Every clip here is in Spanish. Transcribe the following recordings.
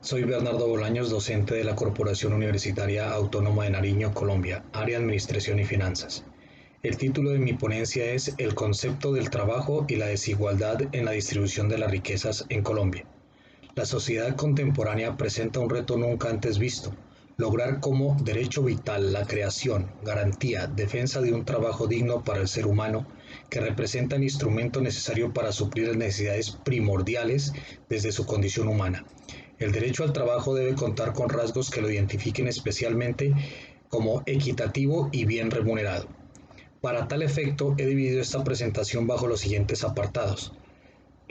Soy Bernardo Bolaños, docente de la Corporación Universitaria Autónoma de Nariño, Colombia, área Administración y Finanzas. El título de mi ponencia es El concepto del trabajo y la desigualdad en la distribución de las riquezas en Colombia. La sociedad contemporánea presenta un reto nunca antes visto: lograr como derecho vital la creación, garantía, defensa de un trabajo digno para el ser humano, que representa el instrumento necesario para suplir las necesidades primordiales desde su condición humana. El derecho al trabajo debe contar con rasgos que lo identifiquen especialmente como equitativo y bien remunerado. Para tal efecto, he dividido esta presentación bajo los siguientes apartados: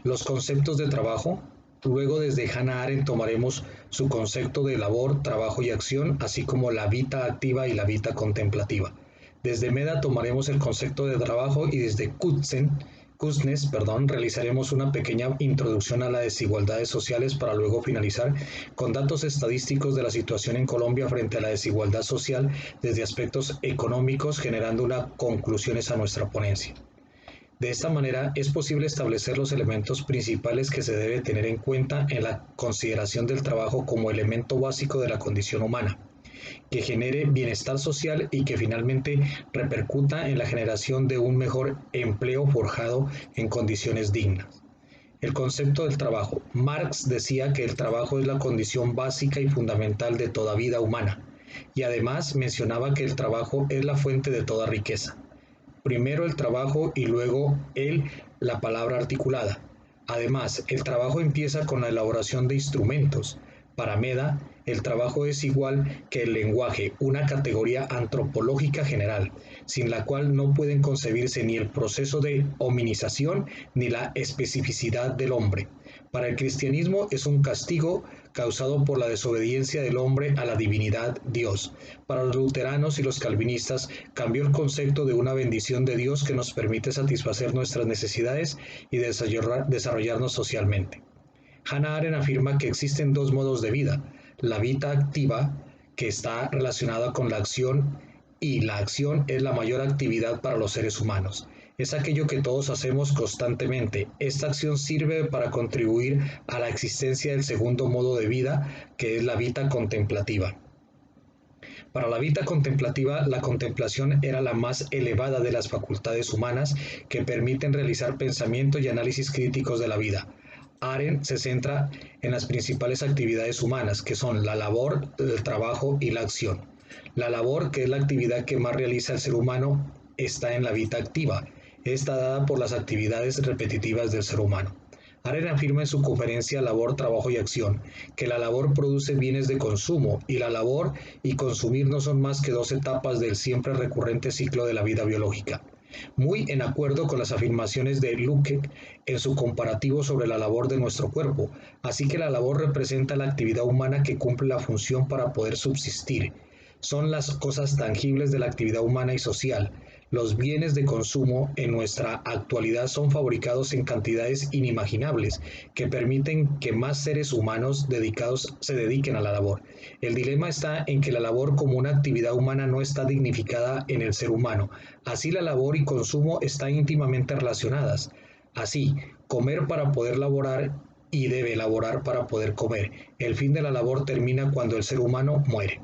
los conceptos de trabajo. Luego, desde Hannah Arendt tomaremos su concepto de labor, trabajo y acción, así como la vita activa y la vita contemplativa. Desde Meda tomaremos el concepto de trabajo y desde Kuznets, realizaremos una pequeña introducción a las desigualdades sociales para luego finalizar con datos estadísticos de la situación en Colombia frente a la desigualdad social desde aspectos económicos, generando unas conclusiones a nuestra ponencia. De esta manera es posible establecer los elementos principales que se debe tener en cuenta en la consideración del trabajo como elemento básico de la condición humana, que genere bienestar social y que finalmente repercuta en la generación de un mejor empleo forjado en condiciones dignas. El concepto del trabajo. Marx decía que el trabajo es la condición básica y fundamental de toda vida humana, y además mencionaba que el trabajo es la fuente de toda riqueza. Primero el trabajo y luego la palabra articulada. Además, el trabajo empieza con la elaboración de instrumentos. Para Meda, el trabajo es igual que el lenguaje, una categoría antropológica general, sin la cual no pueden concebirse ni el proceso de hominización ni la especificidad del hombre. Para el cristianismo es un castigo causado por la desobediencia del hombre a la divinidad Dios. Para los luteranos y los calvinistas cambió el concepto de una bendición de Dios que nos permite satisfacer nuestras necesidades y desarrollarnos socialmente. Hannah Arendt afirma que existen dos modos de vida: la vida activa, que está relacionada con la acción, y la acción es la mayor actividad para los seres humanos. Es aquello que todos hacemos constantemente. Esta acción sirve para contribuir a la existencia del segundo modo de vida, que es la vida contemplativa. Para la vida contemplativa, la contemplación era la más elevada de las facultades humanas que permiten realizar pensamiento y análisis críticos de la vida. Arendt se centra en las principales actividades humanas, que son la labor, el trabajo y la acción. La labor, que es la actividad que más realiza el ser humano, está en la vida activa. Está dada por las actividades repetitivas del ser humano. Arendt afirma en su conferencia Labor, Trabajo y Acción que la labor produce bienes de consumo y la labor y consumir no son más que dos etapas del siempre recurrente ciclo de la vida biológica. Muy en acuerdo con las afirmaciones de Lukács en su comparativo sobre la labor de nuestro cuerpo, así que la labor representa la actividad humana que cumple la función para poder subsistir. Son las cosas tangibles de la actividad humana y social. Los bienes de consumo en nuestra actualidad son fabricados en cantidades inimaginables que permiten que más seres humanos dedicados se dediquen a la labor. El dilema está en que la labor como una actividad humana no está dignificada en el ser humano. Así la labor y consumo están íntimamente relacionadas. Así, comer para poder laborar y debe laborar para poder comer. El fin de la labor termina cuando el ser humano muere.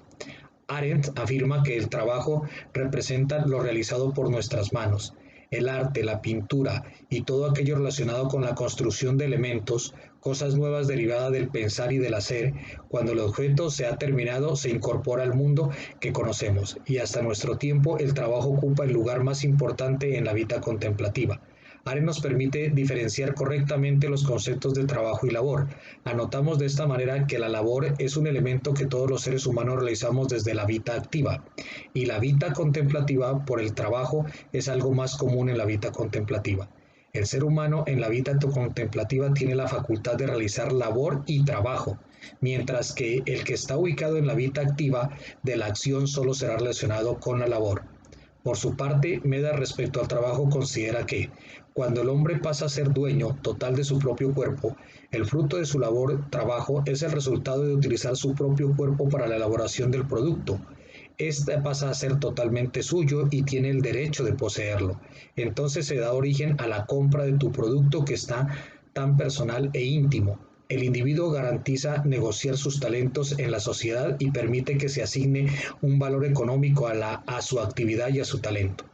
Arendt afirma que el trabajo representa lo realizado por nuestras manos. El arte, la pintura y todo aquello relacionado con la construcción de elementos, cosas nuevas derivadas del pensar y del hacer, cuando el objeto se ha terminado, se incorpora al mundo que conocemos, y hasta nuestro tiempo el trabajo ocupa el lugar más importante en la vida contemplativa. Arendt nos permite diferenciar correctamente los conceptos de trabajo y labor. Anotamos de esta manera que la labor es un elemento que todos los seres humanos realizamos desde la vida activa, y la vida contemplativa por el trabajo es algo más común en la vida contemplativa. El ser humano en la vida contemplativa tiene la facultad de realizar labor y trabajo, mientras que el que está ubicado en la vida activa de la acción solo será relacionado con la labor. Por su parte, Meda respecto al trabajo considera que, cuando el hombre pasa a ser dueño total de su propio cuerpo, el fruto de su labor trabajo es el resultado de utilizar su propio cuerpo para la elaboración del producto. Este pasa a ser totalmente suyo y tiene el derecho de poseerlo. Entonces se da origen a la compra de tu producto que está tan personal e íntimo. El individuo garantiza negociar sus talentos en la sociedad y permite que se asigne un valor económico a su actividad y a su talento.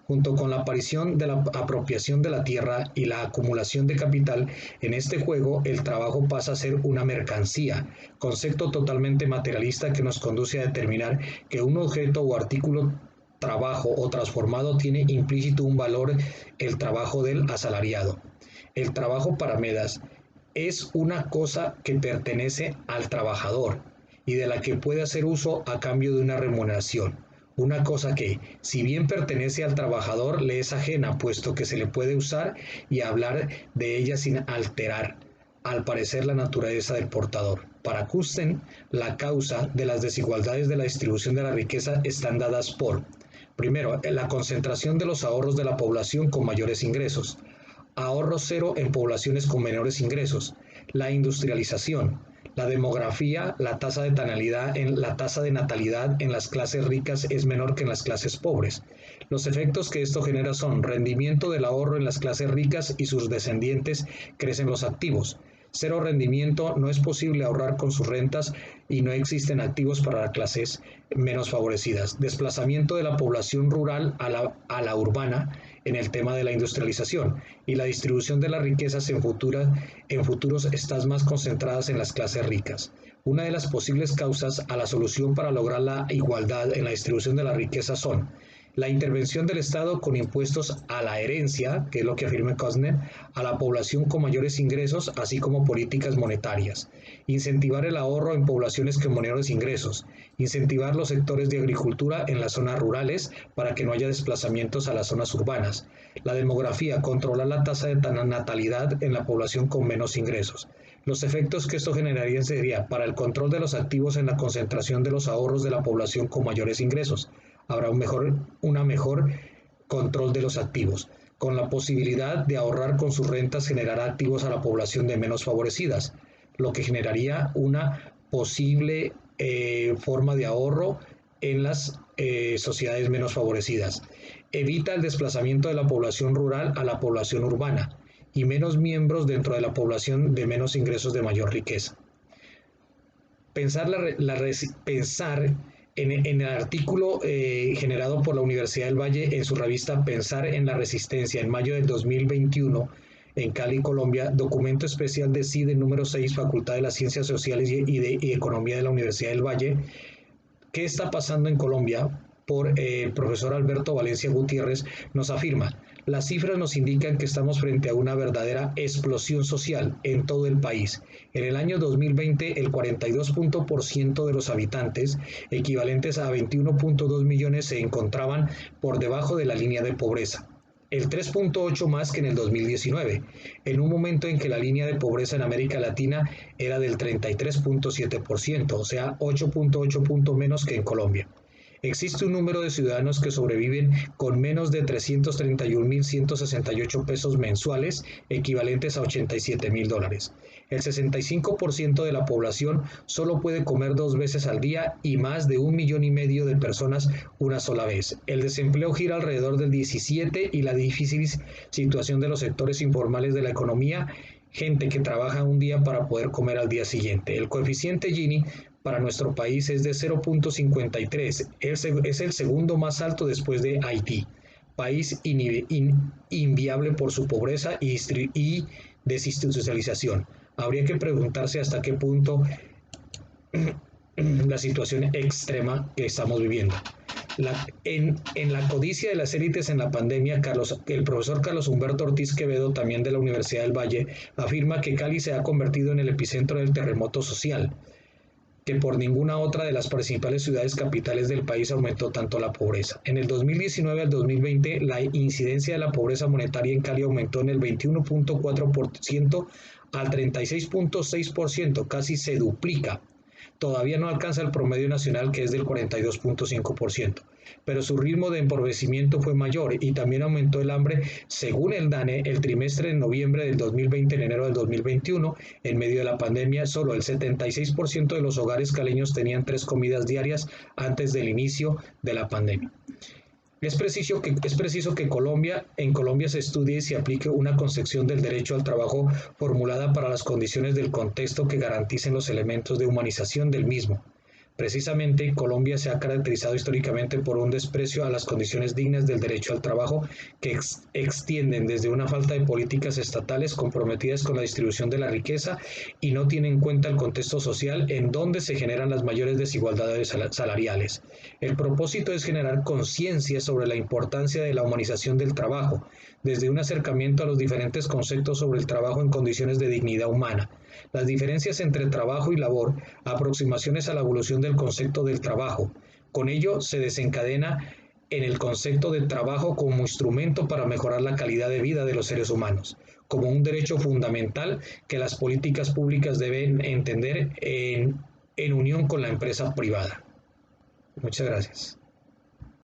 Junto con la aparición de la apropiación de la tierra y la acumulación de capital, en este juego el trabajo pasa a ser una mercancía, concepto totalmente materialista que nos conduce a determinar que un objeto o artículo trabajo o transformado tiene implícito un valor, el trabajo del asalariado. El trabajo para Medas es una cosa que pertenece al trabajador y de la que puede hacer uso a cambio de una remuneración. Una cosa que, si bien pertenece al trabajador, le es ajena, puesto que se le puede usar y hablar de ella sin alterar, al parecer, la naturaleza del portador. Para Kusten, la causa de las desigualdades de la distribución de la riqueza están dadas por, primero, la concentración de los ahorros de la población con mayores ingresos, ahorro cero en poblaciones con menores ingresos, la industrialización, la demografía, la tasa de natalidad en las clases ricas es menor que en las clases pobres. Los efectos que esto genera son rendimiento del ahorro en las clases ricas y sus descendientes crecen los activos. Cero rendimiento, no es posible ahorrar con sus rentas y no existen activos para las clases menos favorecidas. Desplazamiento de la población rural a la urbana en el tema de la industrialización y la distribución de las riquezas en futuros están más concentradas en las clases ricas. Una de las posibles causas a la solución para lograr la igualdad en la distribución de la riqueza son la intervención del Estado con impuestos a la herencia, que es lo que afirma Kostner, a la población con mayores ingresos, así como políticas monetarias. Incentivar el ahorro en poblaciones con menores ingresos. Incentivar los sectores de agricultura en las zonas rurales para que no haya desplazamientos a las zonas urbanas. La demografía, controlar la tasa de natalidad en la población con menos ingresos. Los efectos que esto generaría sería para el control de los activos en la concentración de los ahorros de la población con mayores ingresos. Habrá un mejor control de los activos. Con la posibilidad de ahorrar con sus rentas generará activos a la población de menos favorecidas, lo que generaría una posible forma de ahorro en las sociedades menos favorecidas. Evita el desplazamiento de la población rural a la población urbana y menos miembros dentro de la población de menos ingresos de mayor riqueza. Pensar en el artículo generado por la Universidad del Valle en su revista Pensar en la Resistencia en mayo del 2021 en Cali, Colombia, documento especial de CIDE número 6, Facultad de las Ciencias Sociales y Economía de la Universidad del Valle. ¿Qué está pasando en Colombia? Por el profesor Alberto Valencia Gutiérrez, nos afirma: las cifras nos indican que estamos frente a una verdadera explosión social en todo el país. En el año 2020, el 42% de los habitantes, equivalentes a 21.2 millones, se encontraban por debajo de la línea de pobreza. El 3.8 más que en el 2019, en un momento en que la línea de pobreza en América Latina era del 33.7%, o sea, 8.8 puntos menos que en Colombia. Existe un número de ciudadanos que sobreviven con menos de 331.168 pesos mensuales, equivalentes a $87.000. El 65% de la población solo puede comer 2 veces al día y más de 1,5 millones de personas una sola vez. El desempleo gira alrededor del 17% y la difícil situación de los sectores informales de la economía, gente que trabaja un día para poder comer al día siguiente. El coeficiente Gini para nuestro país es de 0.53, es el segundo más alto después de Haití, país inviable por su pobreza y desinstitucionalización. Habría que preguntarse hasta qué punto la situación extrema que estamos viviendo. En la codicia de las élites en la pandemia, el profesor Carlos Humberto Ortiz Quevedo, también de la Universidad del Valle, afirma que Cali se ha convertido en el epicentro del terremoto social, que por ninguna otra de las principales ciudades capitales del país aumentó tanto la pobreza. En el 2019 al 2020, la incidencia de la pobreza monetaria en Cali aumentó en el 21.4% al 36.6%, casi se duplica. Todavía no alcanza el promedio nacional, que es del 42.5%, pero su ritmo de empobrecimiento fue mayor y también aumentó el hambre, según el DANE. El trimestre de noviembre del 2020 en enero del 2021, en medio de la pandemia, solo el 76% de los hogares caleños tenían 3 comidas diarias antes del inicio de la pandemia. Es preciso que en Colombia se estudie y se aplique una concepción del derecho al trabajo formulada para las condiciones del contexto que garanticen los elementos de humanización del mismo. Precisamente, Colombia se ha caracterizado históricamente por un desprecio a las condiciones dignas del derecho al trabajo que extienden desde una falta de políticas estatales comprometidas con la distribución de la riqueza y no tienen en cuenta el contexto social en donde se generan las mayores desigualdades salariales. El propósito es generar conciencia sobre la importancia de la humanización del trabajo, desde un acercamiento a los diferentes conceptos sobre el trabajo en condiciones de dignidad humana, las diferencias entre trabajo y labor, aproximaciones a la evolución del concepto del trabajo. Con ello se desencadena en el concepto de trabajo como instrumento para mejorar la calidad de vida de los seres humanos, como un derecho fundamental que las políticas públicas deben entender en unión con la empresa privada. Muchas gracias.